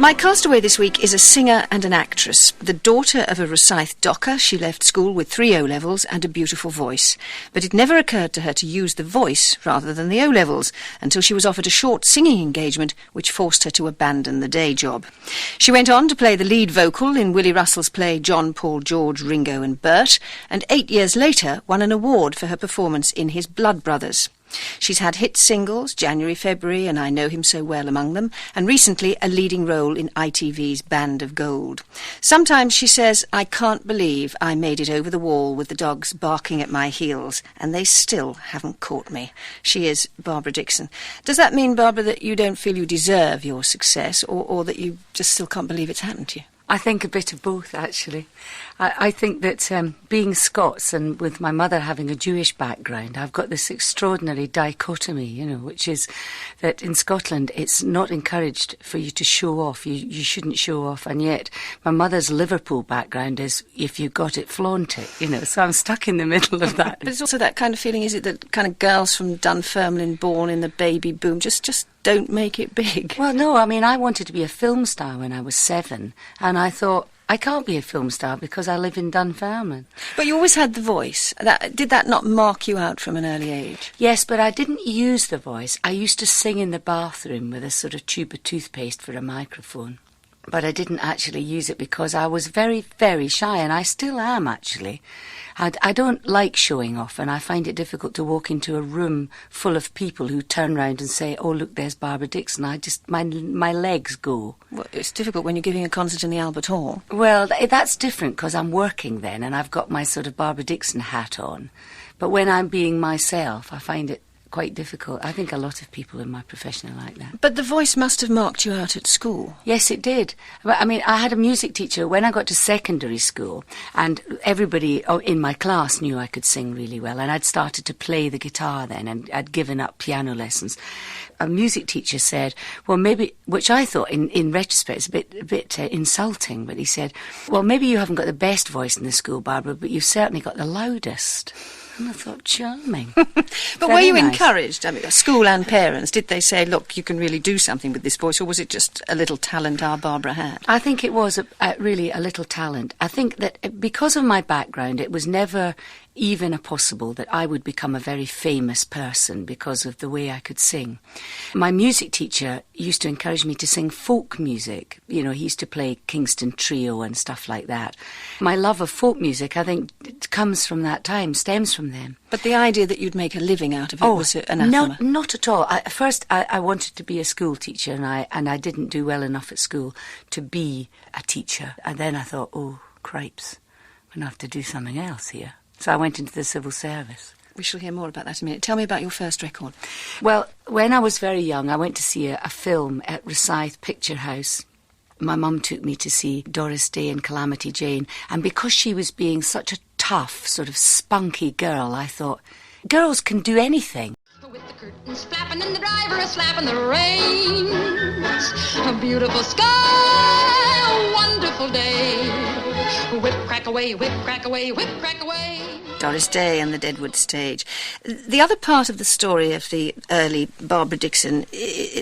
My castaway this week is a singer and an actress. The daughter of a Rosyth docker, she left school with 3 O-levels and a beautiful voice. But it never occurred to her to use the voice rather than the O-levels until she was offered a short singing engagement which forced her to abandon the day job. She went on to play the lead vocal in Willie Russell's play John, Paul, George, Ringo and Bert, and 8 years later won an award for her performance in his Blood Brothers. She's had hit singles, January, February, and I Know Him So Well among them, and recently a leading role in ITV's Band of Gold. Sometimes she says, I can't believe I made it over the wall with the dogs barking at my heels, and they still haven't caught me. She is Barbara Dickson. Does that mean, Barbara, that you don't feel you deserve your success, or that you just still can't believe it's happened to you? I think a bit of both, actually. I think that being Scots and with my mother having a Jewish background, I've got this extraordinary dichotomy, you know, which is that in Scotland it's not encouraged for you to show off. You shouldn't show off. And yet my mother's Liverpool background is if you got it, flaunt it, you know. So I'm stuck in the middle of that. But it's also that kind of feeling, is it, that kind of girls from Dunfermline born in the baby boom just don't make it big? Well, no, I mean, I wanted to be a film star when I was 7, and I thought, I can't be a film star because I live in Dunfermline. But you always had the voice. Did that not mark you out from an early age? Yes, but I didn't use the voice. I used to sing in the bathroom with a sort of tube of toothpaste for a microphone. But I didn't actually use it because I was very, very shy, and I still am, actually. I don't like showing off, and I find it difficult to walk into a room full of people who turn round and say, oh, look, there's Barbara Dickson. My legs go. Well, it's difficult when you're giving a concert in the Albert Hall. Well, that's different because I'm working then, and I've got my sort of Barbara Dickson hat on. But when I'm being myself, I find it quite difficult. I think a lot of people in my profession are like that. But the voice must have marked you out at school. Yes, it did. I mean, I had a music teacher when I got to secondary school, and everybody in my class knew I could sing really well, and I'd started to play the guitar then, and I'd given up piano lessons. A music teacher said, well, maybe, which I thought in retrospect is a bit insulting, but he said, well, maybe you haven't got the best voice in the school, Barbara, but you've certainly got the loudest. And I thought, charming. But were you encouraged? I mean, school and parents, did they say, look, you can really do something with this voice, or was it just a little talent our Barbara had? I think it was really a little talent. I think that because of my background, it was never even possible that I would become a very famous person because of the way I could sing. My music teacher used to encourage me to sing folk music. You know, he used to play Kingston Trio and stuff like that. My love of folk music, I think, it comes from that time, stems from them. But the idea that you'd make a living out of it was anathema? No, not at all. First, I wanted to be a school teacher, and I didn't do well enough at school to be a teacher. And then I thought, oh, cripes, I'm going to have to do something else here. So I went into the civil service. We shall hear more about that in a minute. Tell me about your first record. Well, when I was very young, I went to see a film at Rosyth Picture House. My mum took me to see Doris Day and Calamity Jane, and because she was being such a tough, sort of spunky girl, I thought, girls can do anything. With the curtains flapping and the driver a slapping the reins, a beautiful sky, a wonderful day. Whip, crack away, whip, crack away, whip, crack away. Doris Day and the Deadwood Stage. The other part of the story of the early Barbara Dickson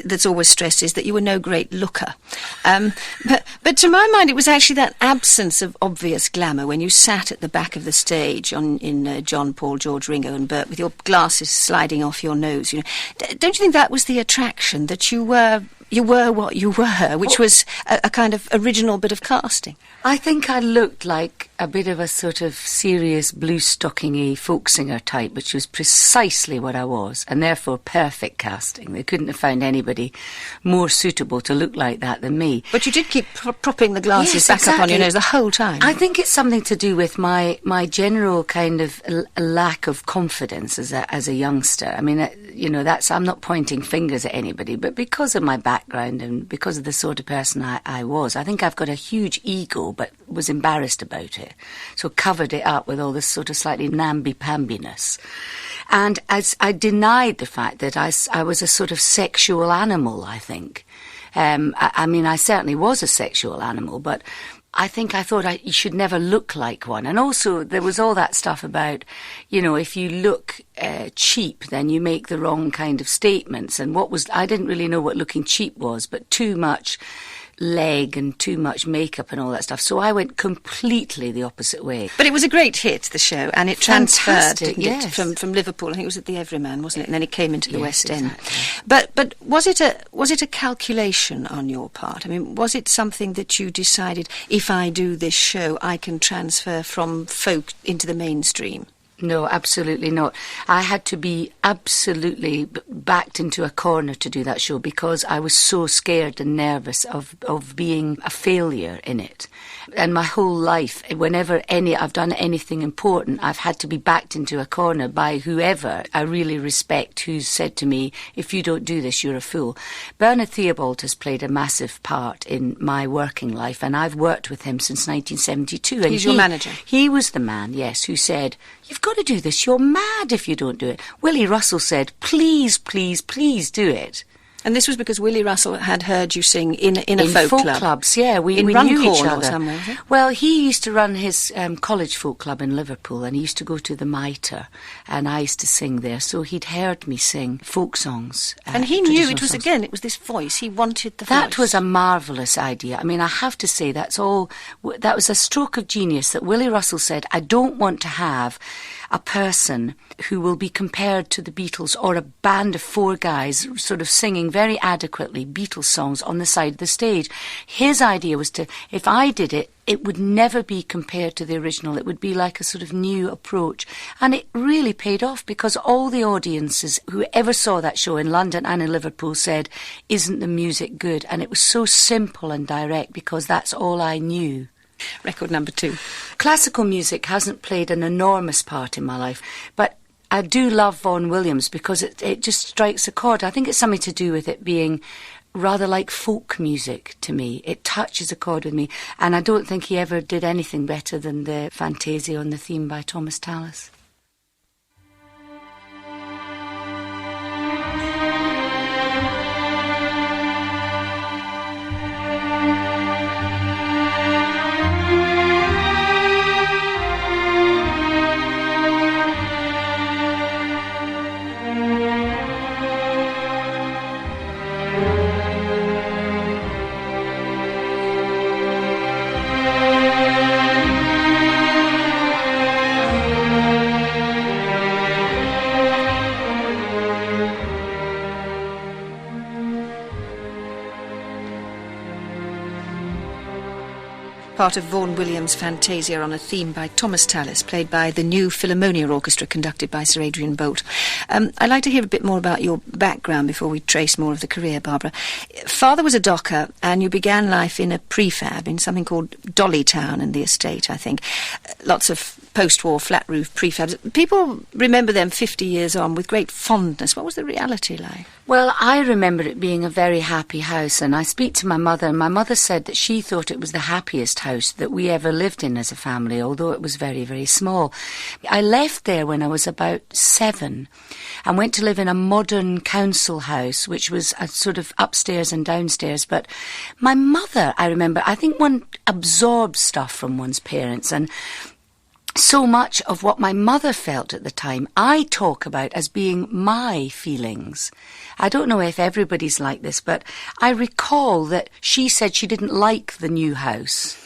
that's always stressed is that you were no great looker. But to my mind, it was actually that absence of obvious glamour when you sat at the back of the stage in John, Paul, George, Ringo and Bert with your glasses sliding off your nose. You know, don't you think that was the attraction, that you were what you were, which was a kind of original bit of casting? I think I looked like a bit of a sort of serious blue-stocking-y folk singer type, which was precisely what I was, and therefore perfect casting. They couldn't have found anybody more suitable to look like that than me. But you did keep propping the glasses back up on your nose the whole time. I think it's something to do with my general kind of lack of confidence as a youngster. I mean, you know, I'm not pointing fingers at anybody, but because of my background and because of the sort of person I was, I think I've got a huge ego, but was embarrassed about it. So covered it up with all this sort of slightly namby-pambiness. And as I denied the fact that I was a sort of sexual animal, I think. I mean, I certainly was a sexual animal, but I think I thought you should never look like one. And also there was all that stuff about, you know, if you look cheap, then you make the wrong kind of statements. And I didn't really know what looking cheap was, but too much leg and too much makeup and all that stuff. So I went completely the opposite way. But it was a great hit, the show, and it transferred, didn't yes. it, from Liverpool. I think it was at the Everyman, wasn't it? And then it came into the West End. Exactly. But was it a calculation on your part? I mean, was it something that you decided, if I do this show, I can transfer from folk into the mainstream? No, absolutely not. I had to be absolutely backed into a corner to do that show because I was so scared and nervous of being a failure in it. And my whole life, whenever I've done anything important, I've had to be backed into a corner by whoever I really respect, who's said to me, if you don't do this, you're a fool. Bernard Theobald has played a massive part in my working life, and I've worked with him since 1972. And He's your manager? He was the man, yes, who said, you've got to do this, you're mad if you don't do it. Willie Russell said, please, please, please do it. And this was because Willie Russell had heard you sing in a folk club. Clubs, yeah. We Runcorn knew each or other. Somewhere, was it? Well, he used to run his college folk club in Liverpool, and he used to go to the Mitre, and I used to sing there. So he'd heard me sing folk songs. And he knew it was, songs. Again, it was this voice. He wanted the voice. That was a marvellous idea. I mean, I have to say, that was a stroke of genius that Willie Russell said, I don't want to have a person who will be compared to the Beatles or a band of four guys sort of singing very adequately Beatles songs on the side of the stage. His idea was if I did it, it would never be compared to the original. It would be like a sort of new approach. And it really paid off because all the audiences who ever saw that show in London and in Liverpool said, isn't the music good? And it was so simple and direct because that's all I knew. Record number 2. Classical music hasn't played an enormous part in my life, but I do love Vaughan Williams because it just strikes a chord. I think it's something to do with it being rather like folk music to me. It touches a chord with me, and I don't think he ever did anything better than the Fantasia on the theme by Thomas Tallis. Part of Vaughan Williams' Fantasia on a theme by Thomas Tallis, played by the New Philharmonia Orchestra, conducted by Sir Adrian Boult. I'd like to hear a bit more about your background before we trace more of the career, Barbara. Father was a docker, and you began life in a prefab in something called Dollytown and the estate, I think. Lots of post-war flat-roof prefabs. People remember them 50 years on with great fondness. What was the reality like? Well, I remember it being a very happy house, and I speak to my mother, and my mother said that she thought it was the happiest house that we ever lived in as a family, although it was very, very small. I left there when I was about 7 and went to live in a modern council house, which was a sort of upstairs and downstairs. But my mother, I remember, I think one absorbs stuff from one's parents, and so much of what my mother felt at the time, I talk about as being my feelings. I don't know if everybody's like this, but I recall that she said she didn't like the new house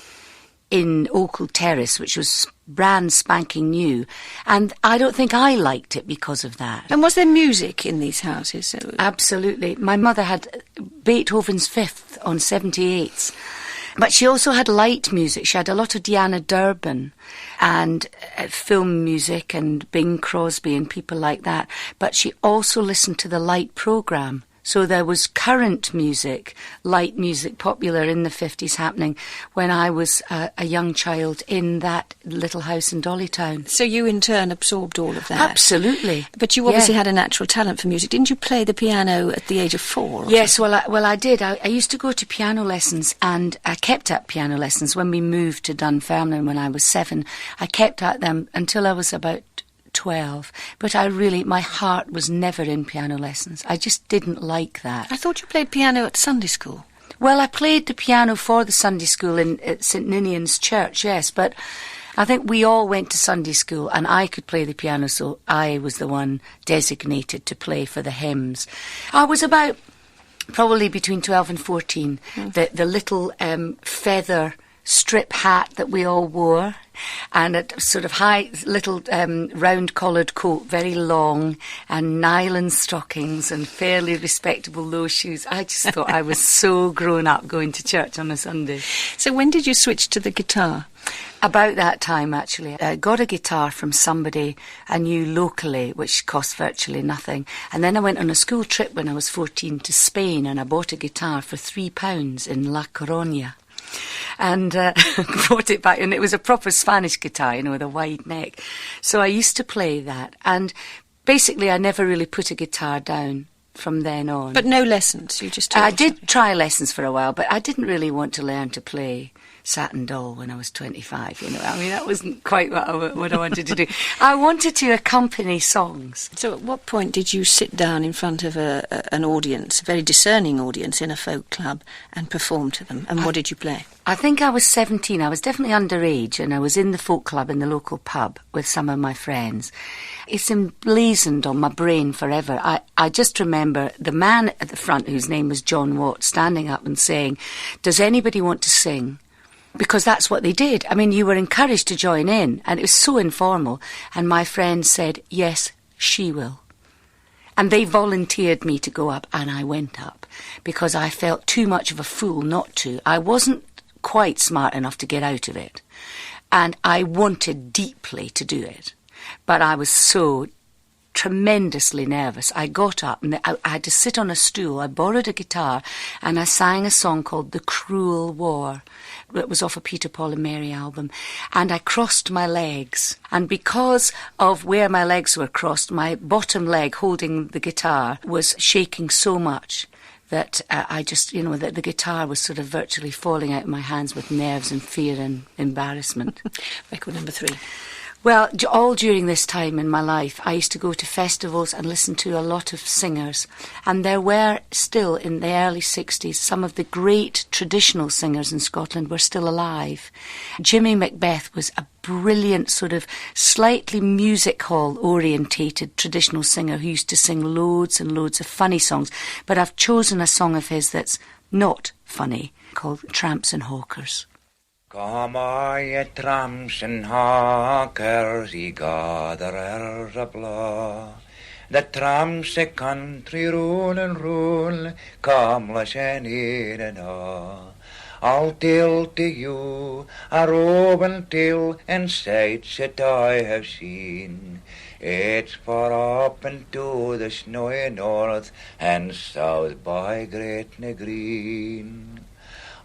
in Oakle Terrace, which was brand spanking new, and I don't think I liked it because of that. And was there music in these houses? Absolutely. My mother had Beethoven's Fifth on 78s. But she also had light music. She had a lot of Diana Durbin and film music and Bing Crosby and people like that. But she also listened to the light programme. So there was current music, light music, popular in the 50s happening when I was a young child in that little house in Dollytown. So you in turn absorbed all of that? Absolutely. But you obviously had a natural talent for music. Didn't you play the piano at the age of 4? Yes, well, I did. I used to go to piano lessons, and I kept at piano lessons when we moved to Dunfermline when I was 7. I kept at them until I was about 12, but my heart was never in piano lessons. I just didn't like that. I thought you played piano at Sunday school. Well, I played the piano for the Sunday school at St Ninian's Church, yes, but I think we all went to Sunday school and I could play the piano, so I was the one designated to play for the hymns. I was about probably between 12 and 14. The little feather strip hat that we all wore, and a sort of high little round collared coat, very long, and nylon stockings and fairly respectable low shoes. I just thought I was so grown up going to church on a Sunday. So when did you switch to the guitar? About that time, actually. I got a guitar from somebody I knew locally, which cost virtually nothing. And then I went on a school trip when I was 14 to Spain, and I bought a guitar for £3 in La Coruña. And brought it back, and it was a proper Spanish guitar, with a wide neck. So I used to play that, and basically I never really put a guitar down from then on. But no lessons, you just... I did try lessons for a while, but I didn't really want to learn to play Satin Doll when I was 25, I mean, that wasn't quite what I wanted to do. I wanted to accompany songs. So at what point did you sit down in front of an audience, a very discerning audience in a folk club, and perform to them? And what did you play? I think I was 17. I was definitely underage, and I was in the folk club in the local pub with some of my friends. It's emblazoned on my brain forever. I just remember the man at the front, whose name was John Watt, standing up and saying, "Does anybody want to sing?" Because that's what they did. I mean, you were encouraged to join in, and it was so informal. And my friend said, "Yes, she will." And they volunteered me to go up, and I went up because I felt too much of a fool not to. I wasn't quite smart enough to get out of it, and I wanted deeply to do it. But I was so tremendously nervous. I got up and I had to sit on a stool. I borrowed a guitar and I sang a song called The Cruel War. It was off a Peter, Paul and Mary album. And I crossed my legs. And because of where my legs were crossed, my bottom leg holding the guitar was shaking so much that I just, that the guitar was sort of virtually falling out of my hands with nerves and fear and embarrassment. Record number 3. Well, all during this time in my life, I used to go to festivals and listen to a lot of singers. And there were still, in the early 60s, some of the great traditional singers in Scotland were still alive. Jimmy Macbeth was a brilliant sort of slightly music hall orientated traditional singer who used to sing loads and loads of funny songs. But I've chosen a song of his that's not funny, called Tramps and Hawkers. Come all ye tramps and hawkers, ye gather the blaw. The tramps a country rule and rule, come let's in and all. I'll tell to you a roving tale and sights that I have seen. It's far up into the snowy north and south by Gretna Green.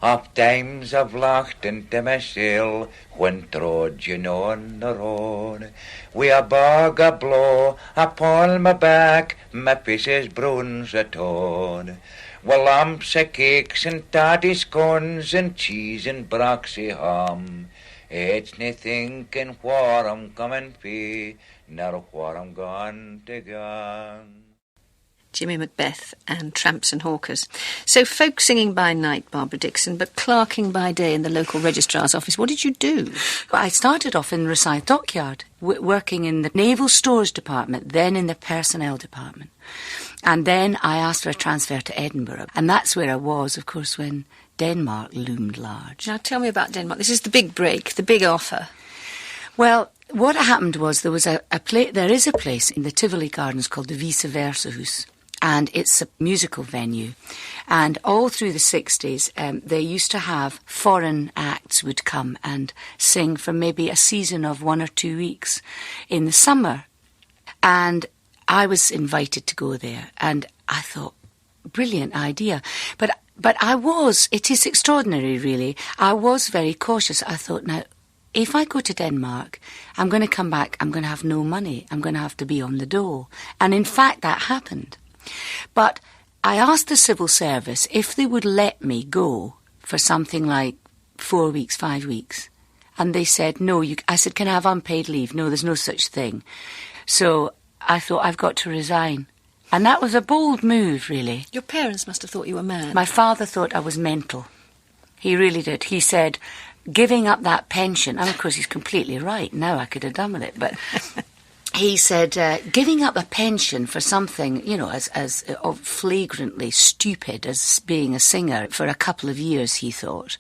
Of times I've laughed into myself when trudging on the road. Wi' a bag a blow upon my back, my face is bronze a toad. Wi' lumps of cakes and tatty scones and cheese and braxy ham. It's nae thinking where I'm coming fae, nor where I'm gone to gang. Jimmy Macbeth and Tramps and Hawkers. So folk singing by night, Barbara Dickson, but clerking by day in the local registrar's office. What did you do? Well, I started off in Rosyth Dockyard, working in the Naval Stores Department, then in the Personnel Department. And then I asked for a transfer to Edinburgh. And that's where I was, of course, when Denmark loomed large. Now tell me about Denmark. This is the big break, the big offer. Well, what happened was there is a place in the Tivoli Gardens called the Vice Versa House. And it's a musical venue. And all through the 60s, they used to have foreign acts would come and sing for maybe a season of 1 or 2 weeks in the summer. And I was invited to go there. And I thought, brilliant idea. But it is extraordinary, really. I was very cautious. I thought, now, if I go to Denmark, I'm going to come back, I'm going to have no money. I'm going to have to be on the dole. And in fact, that happened. But I asked the civil service if they would let me go for something like 4 weeks, 5 weeks. And they said, no. I said, can I have unpaid leave? No, there's no such thing. So I thought, I've got to resign. And that was a bold move, really. Your parents must have thought you were mad. My father thought I was mental. He really did. He said, giving up that pension, and of course he's completely right. Now I could have done with it, but... he said, giving up a pension for something, you know, as flagrantly stupid as being a singer for a couple of years, he thought,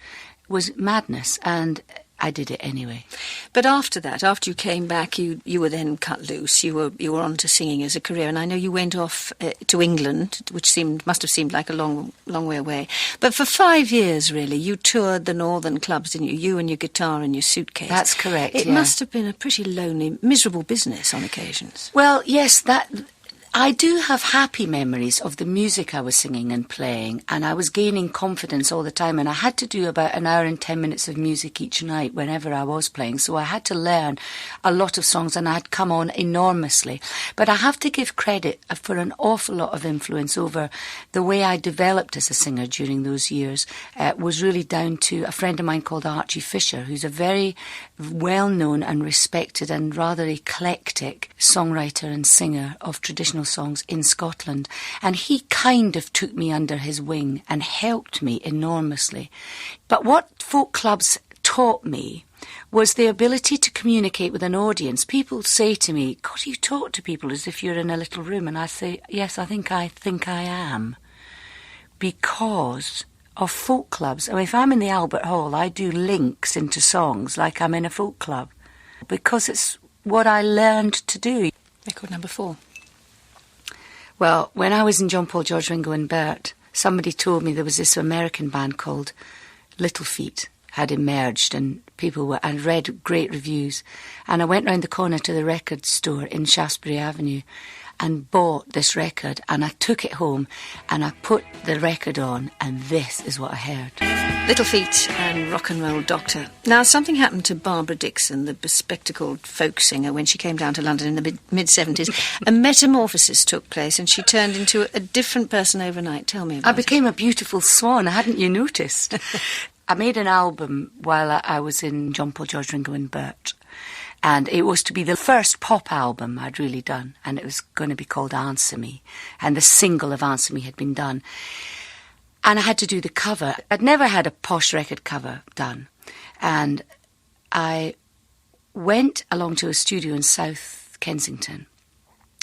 was madness, and I did it anyway. But after that, after you came back, you were then cut loose. You were on to singing as a career, and I know you went off to England, which must have seemed like a long way away. But for 5 years, really, you toured the northern clubs, didn't you? You and your guitar and your suitcase. That's correct. It must have been a pretty lonely, miserable business on occasions. Well, yes, I do have happy memories of the music I was singing and playing, and I was gaining confidence all the time, and I had to do about an hour and 10 minutes of music each night whenever I was playing, so I had to learn a lot of songs, and I had come on enormously. But I have to give credit for an awful lot of influence over the way I developed as a singer during those years. Was really down to a friend of mine called Archie Fisher, who's a very well-known and respected and rather eclectic songwriter and singer of traditional songs in Scotland, and he kind of took me under his wing and helped me enormously. But what folk clubs taught me was the ability to communicate with an audience. People say to me, God, you talk to people as if you're in a little room, and I say, yes, I think I am, because of folk clubs. I mean, if I'm in the Albert Hall, I do links into songs like I'm in a folk club, because it's what I learned to do. Record number 4. Well, when I was in John Paul, George, Ringo and Bert, somebody told me there was this American band called Little Feat had emerged, and I'd read great reviews, and I went round the corner to the record store in Shaftesbury Avenue and bought this record, and I took it home and I put the record on, and this is what I heard. Little Feat and Rock and Roll Doctor. Now, something happened to Barbara Dickson, the bespectacled folk singer, when she came down to London in the mid-70s. A metamorphosis took place, and she turned into a different person overnight. Tell me about it. I became a beautiful swan, hadn't you noticed? I made an album while I was in John Paul, George, Ringo and Bert. And it was to be the first pop album I'd really done, and it was going to be called Answer Me, and the single of Answer Me had been done. And I had to do the cover. I'd never had a posh record cover done, and I went along to a studio in South Kensington,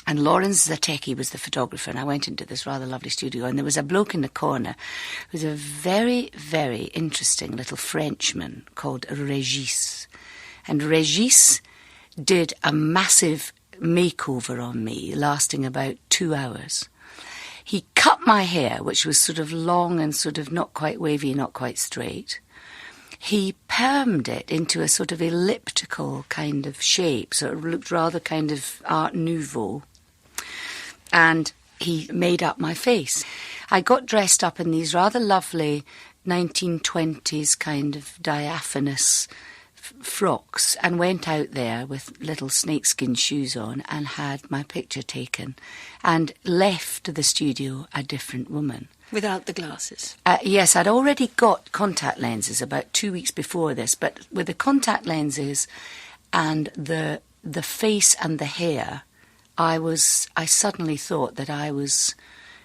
and Lawrence Zatecki was the photographer, and I went into this rather lovely studio, and there was a bloke in the corner who was a very, very interesting little Frenchman called Régis. And Régis did a massive makeover on me, lasting about 2 hours. He cut my hair, which was sort of long and sort of not quite wavy, not quite straight. He permed it into a sort of elliptical kind of shape, so it looked rather kind of Art Nouveau. And he made up my face. I got dressed up in these rather lovely 1920s kind of diaphanous frocks and went out there with little snakeskin shoes on and had my picture taken and left the studio a different woman. Without the glasses? Yes, I'd already got contact lenses about 2 weeks before this, but with the contact lenses and the face and the hair, I suddenly thought that I was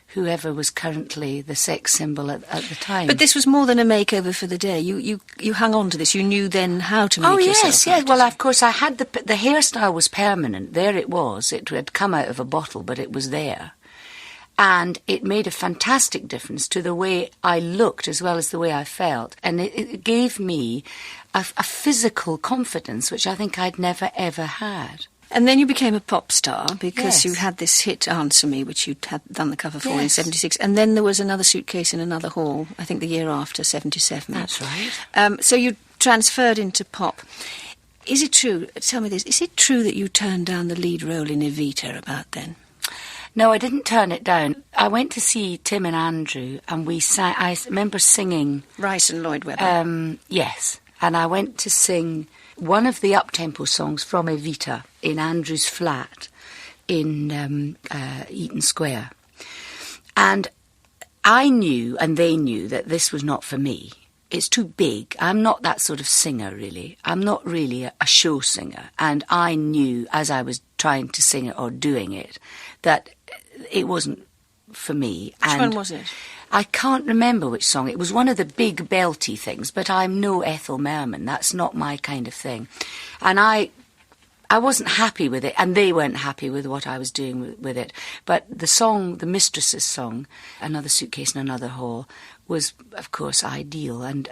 whoever was currently the sex symbol at the time. But this was more than a makeover for the day. You hung on to this. You knew then how to make yourself. Oh, yes. Well, of course, I had the hairstyle was permanent. There it was. It had come out of a bottle, but it was there. And it made a fantastic difference to the way I looked as well as the way I felt. And it gave me a physical confidence, which I think I'd never, ever had. And then you became a pop star because Yes. you had this hit, Answer Me, which you'd had done the cover for in 76. And then there was another suitcase in another hall, I think the year after, 77. That's right. So you transferred into pop. Is it true, tell me this, is it true that you turned down the lead role in Evita about then? No, I didn't turn it down. I went to see Tim and Andrew, and we sang. I remember singing Rice and Lloyd Webber. Yes, and I went to sing one of the up-tempo songs from Evita in Andrew's flat in Eaton Square. And I knew, and they knew, that this was not for me. It's too big. I'm not that sort of singer, really. I'm not really a show singer. And I knew, as I was trying to sing it or doing it, that it wasn't for me. Which one was it? I can't remember which song. It was one of the big belty things, but I'm no Ethel Merman. That's not my kind of thing. And I I wasn't happy with it, and they weren't happy with what I was doing with it. But the song, the Mistress's song, Another Suitcase in Another Hall, was, of course, ideal, and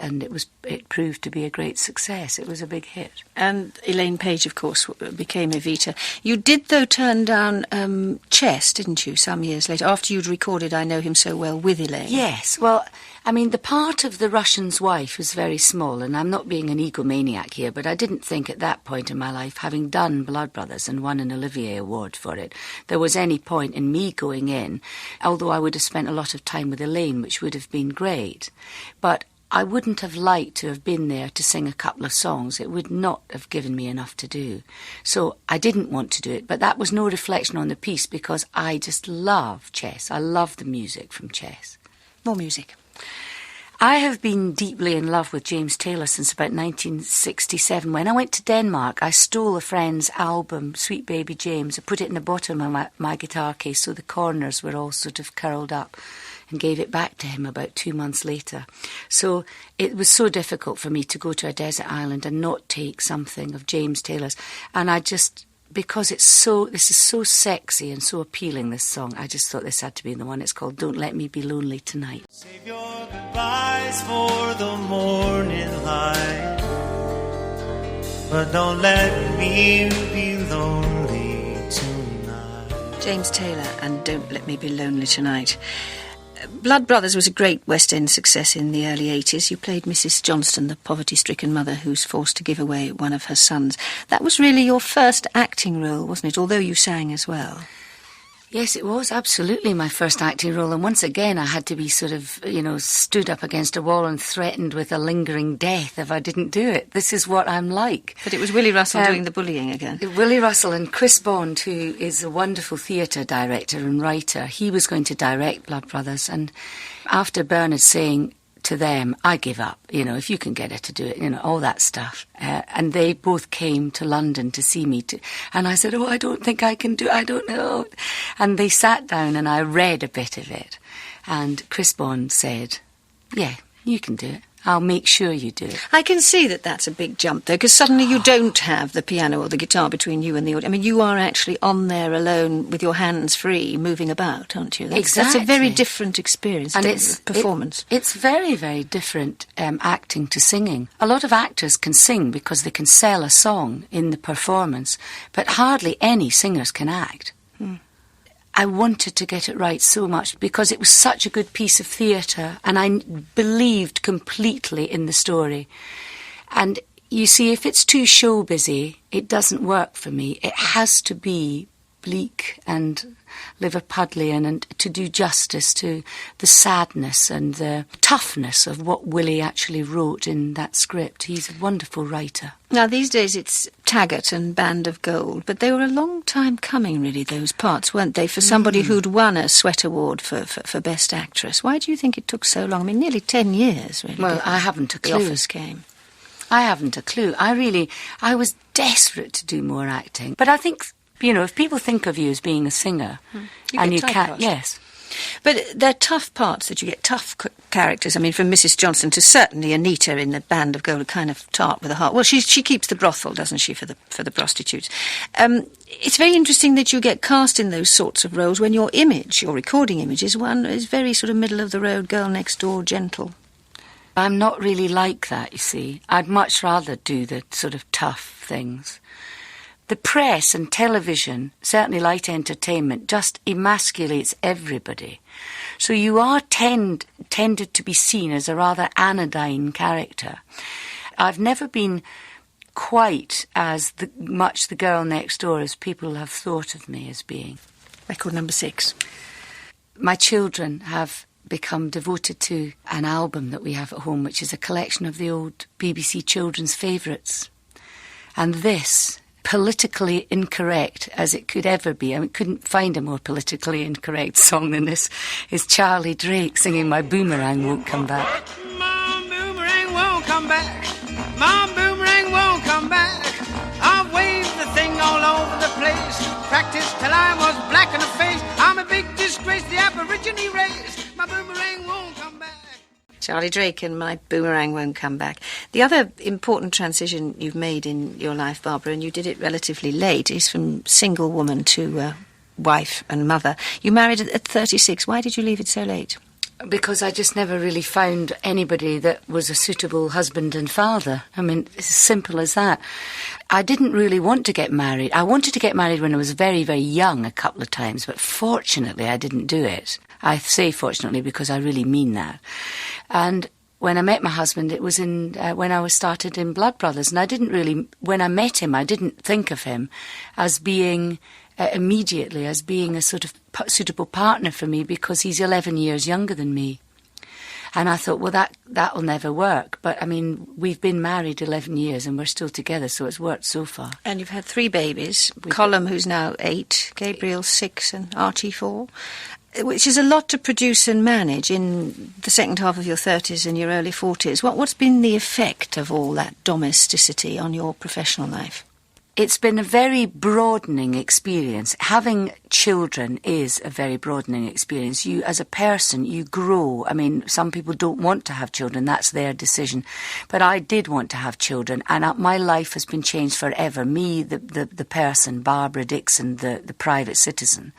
it proved to be a great success. It was a big hit. And Elaine Page, of course, became Evita. You did, though, turn down Chess, didn't you, some years later, after you'd recorded I Know Him So Well with Elaine? Yes, well, I mean, the part of the Russian's wife was very small, and I'm not being an egomaniac here, but I didn't think at that point in my life, having done Blood Brothers and won an Olivier Award for it, there was any point in me going in, although I would have spent a lot of time with Elaine, which would have been great. But I wouldn't have liked to have been there to sing a couple of songs. It would not have given me enough to do. So I didn't want to do it, but that was no reflection on the piece because I just love Chess. I love the music from Chess. More music. I have been deeply in love with James Taylor since about 1967. When I went to Denmark, I stole a friend's album, Sweet Baby James. I put it in the bottom of my guitar case so the corners were all sort of curled up, and gave it back to him about 2 months later. So it was so difficult for me to go to a desert island and not take something of James Taylor's. And I just... because this is so sexy and so appealing, this song, I just thought this had to be the one. It's called Don't Let Me Be Lonely Tonight. Save your goodbyes for the morning light, but don't let me be lonely tonight. James Taylor and Don't Let Me Be Lonely Tonight. Blood Brothers was a great West End success in the early 80s. You played Mrs. Johnston, the poverty-stricken mother who's forced to give away one of her sons. That was really your first acting role, wasn't it? Although you sang as well. Yes, it was absolutely my first acting role. And once again, I had to be sort of, stood up against a wall and threatened with a lingering death if I didn't do it. This is what I'm like. But it was Willie Russell doing the bullying again. Willie Russell and Chris Bond, who is a wonderful theatre director and writer, he was going to direct Blood Brothers. And after Bernard saying to them, I give up, if you can get her to do it, all that stuff. And they both came to London to see me. And I said, I don't think I can do it, I don't know. And they sat down and I read a bit of it. And Chris Bond said, yeah, you can do it. I'll make sure you do it. I can see that that's a big jump, though, because suddenly you don't have the piano or the guitar between you and the audience. I mean, you are actually on there alone with your hands free, moving about, aren't you? Exactly. That's a very different experience, and it's performance. It's very, very different acting to singing. A lot of actors can sing because they can sell a song in the performance, but hardly any singers can act. I wanted to get it right so much because it was such a good piece of theatre and I believed completely in the story. And you see, if it's too show busy, it doesn't work for me. It has to be bleak and Liverpudlian and to do justice to the sadness and the toughness of what Willie actually wrote in that script. He's a wonderful writer. Now, these days it's Taggart and Band of Gold, but they were a long time coming, really, those parts, weren't they, for somebody who'd won a Sweat Award for Best Actress? Why do you think it took so long? I mean, nearly 10 years, really. Well, I haven't a clue. The offers came. I haven't a clue. I was desperate to do more acting. But I think, if people think of you as being a singer, and you can't, yes. But they're tough parts that you get, tough characters. I mean, from Mrs. Johnson to certainly Anita in the Band of Gold, a kind of tart with a heart. Well, she keeps the brothel, doesn't she, for the prostitutes? It's very interesting that you get cast in those sorts of roles when your recording image is very sort of middle of the road, girl next door, gentle. I'm not really like that, you see. I'd much rather do the sort of tough things. The press and television, certainly light entertainment, just emasculates everybody. So you are tended to be seen as a rather anodyne character. I've never been quite as much the girl next door as people have thought of me as being. Record number 6. My children have become devoted to an album that we have at home, which is a collection of the old BBC children's favourites. And this, politically incorrect as it could ever be, I couldn't find a more politically incorrect song than this, is Charlie Drake singing My Boomerang Won't Come Back. My boomerang won't come back. My boomerang won't come back. I've waved the thing all over the place. Practiced till I was black in the face. I'm a big disgrace, the Aborigine race. My boomerang won't come back. Charlie Drake and My Boomerang Won't Come Back. The other important transition you've made in your life, Barbara, and you did it relatively late, is from single woman to wife and mother. You married at 36. Why did you leave it so late? Because I just never really found anybody that was a suitable husband and father. I mean, it's as simple as that. I didn't really want to get married. I wanted to get married when I was very, very young a couple of times, but fortunately I didn't do it. I say fortunately because I really mean that. And when I met my husband, it was when I was started in Blood Brothers, and when I met him, I didn't think of him as being immediately as being a sort of suitable partner for me because he's 11 years younger than me. And I thought, well, that'll never work. But, I mean, we've been married 11 years and we're still together, so it's worked so far. And you've had 3 babies, Colm, who's now 8, Gabriel 6 and Archie 4, which is a lot to produce and manage in the second half of your 30s and your early 40s. What's been the effect of all that domesticity on your professional life? It's been a very broadening experience. Having children is a very broadening experience. You, as a person, you grow. I mean, some people don't want to have children. That's their decision. But I did want to have children, and my life has been changed forever. Me, the person, Barbara Dickson, the private citizen.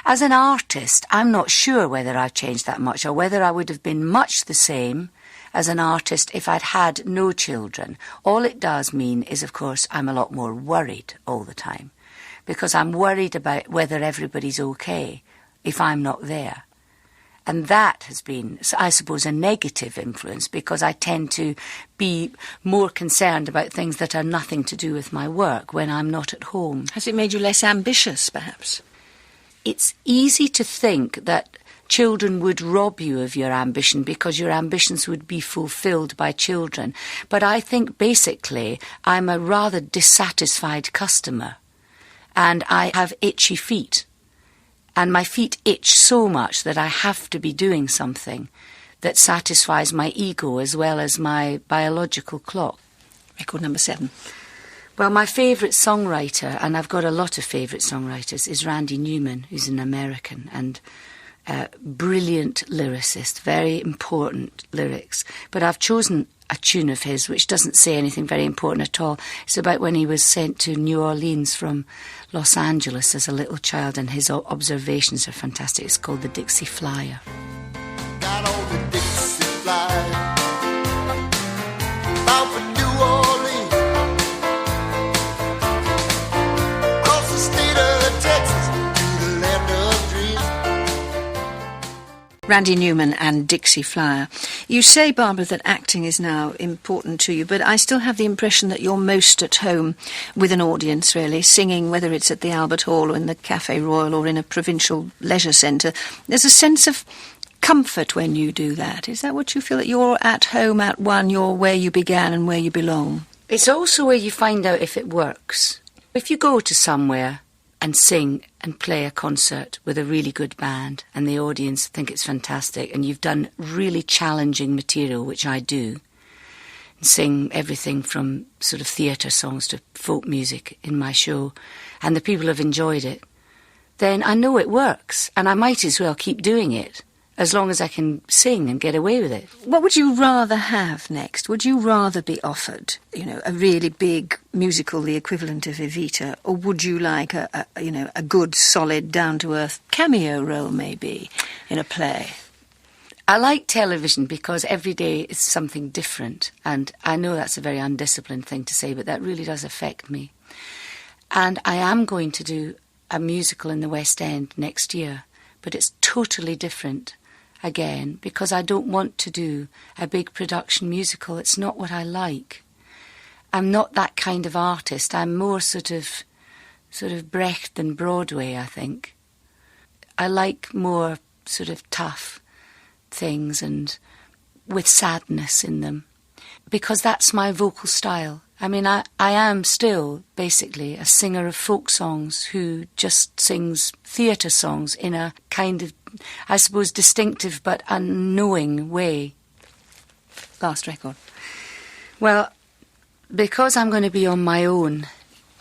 As an artist, I'm not sure whether I've changed that much or whether I would have been much the same as an artist if I'd had no children. All it does mean is, of course, I'm a lot more worried all the time because I'm worried about whether everybody's okay if I'm not there. And that has been, I suppose, a negative influence because I tend to be more concerned about things that are nothing to do with my work when I'm not at home. Has it made you less ambitious, perhaps? It's easy to think that children would rob you of your ambition because your ambitions would be fulfilled by children. But I think basically I'm a rather dissatisfied customer and I have itchy feet. And my feet itch so much that I have to be doing something that satisfies my ego as well as my biological clock. Record number 7. Well, my favourite songwriter, and I've got a lot of favourite songwriters, is Randy Newman, who's an American and brilliant lyricist, very important lyrics. But I've chosen a tune of his which doesn't say anything very important at all. It's about when he was sent to New Orleans from Los Angeles as a little child, and his observations are fantastic. It's called The Dixie Flyer. Got on the Dixie Flyer, bound for New Orleans, across the state of Texas to the land of dreams. Randy Newman and Dixie Flyer. You say, Barbara, that acting is now important to you, but I still have the impression that you're most at home with an audience, really, singing, whether it's at the Albert Hall or in the Café Royal or in a provincial leisure centre. There's a sense of comfort when you do that. Is that what you feel, that you're at home at one, you're where you began and where you belong? It's also where you find out if it works. If you go to somewhere and sing and play a concert with a really good band and the audience think it's fantastic and you've done really challenging material, which I do, and sing everything from sort of theatre songs to folk music in my show, and the people have enjoyed it, then I know it works and I might as well keep doing it as long as I can sing and get away with it. What would you rather have next? Would you rather be offered, a really big musical, the equivalent of Evita, or would you like a good, solid, down-to-earth cameo role, maybe, in a play? I like television because every day is something different, and I know that's a very undisciplined thing to say, but that really does affect me. And I am going to do a musical in the West End next year, but it's totally different again, because I don't want to do a big production musical. It's not what I like. I'm not that kind of artist. I'm more sort of Brecht than Broadway, I think. I like more sort of tough things and with sadness in them, because that's my vocal style. I mean, I am still basically a singer of folk songs who just sings theatre songs in a kind of, I suppose, distinctive but unknowing way. Last record. Well, because I'm going to be on my own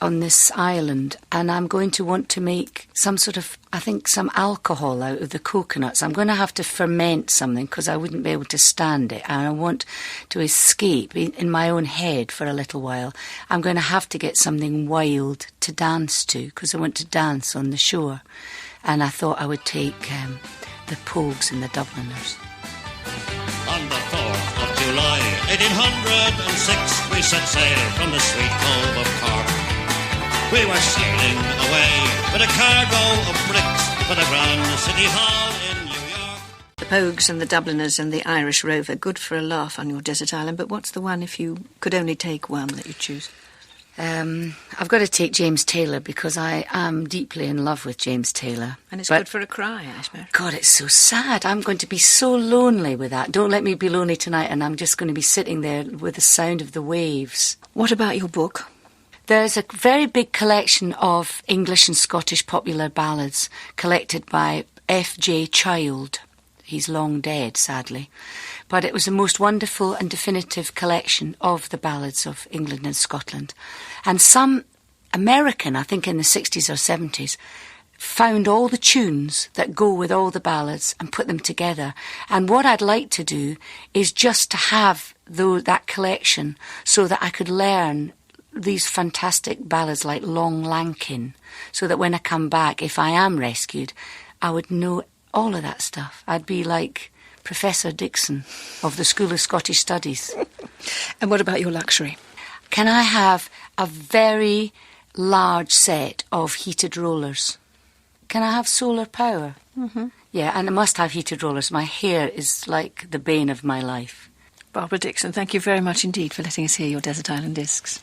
on this island, and I'm going to want to make some sort of, I think, some alcohol out of the coconuts. I'm going to have to ferment something because I wouldn't be able to stand it, and I want to escape in my own head for a little while. I'm going to have to get something wild to dance to because I want to dance on the shore, and I thought I would take the Pogues and the Dubliners. On the 4th of July, 1806, we set sail from the sweet cove of Cork. We were sailing away with a cargo of bricks for the Grand City Hall in New York. The Pogues and the Dubliners and the Irish Rover, good for a laugh on your desert island, but what's the one, if you could only take one, that you choose? I've got to take James Taylor because I am deeply in love with James Taylor. And it's good for a cry, I suppose. God, it's so sad. I'm going to be so lonely with that. Don't let me be lonely tonight, and I'm just going to be sitting there with the sound of the waves. What about your book? There's a very big collection of English and Scottish popular ballads collected by F.J. Child. He's long dead, sadly. But it was the most wonderful and definitive collection of the ballads of England and Scotland. And some American, I think in the 60s or 70s, found all the tunes that go with all the ballads and put them together. And what I'd like to do is just to have that collection so that I could learn these fantastic ballads like Long Lankin, so that when I come back, if I am rescued, I would know all of that stuff. I'd be like Professor Dickson of the School of Scottish Studies. And what about your luxury? Can I have a very large set of heated rollers? Can I have solar power? Mm-hmm. Yeah, and I must have heated rollers. My hair is like the bane of my life. Barbara Dickson, thank you very much indeed for letting us hear your Desert Island Discs.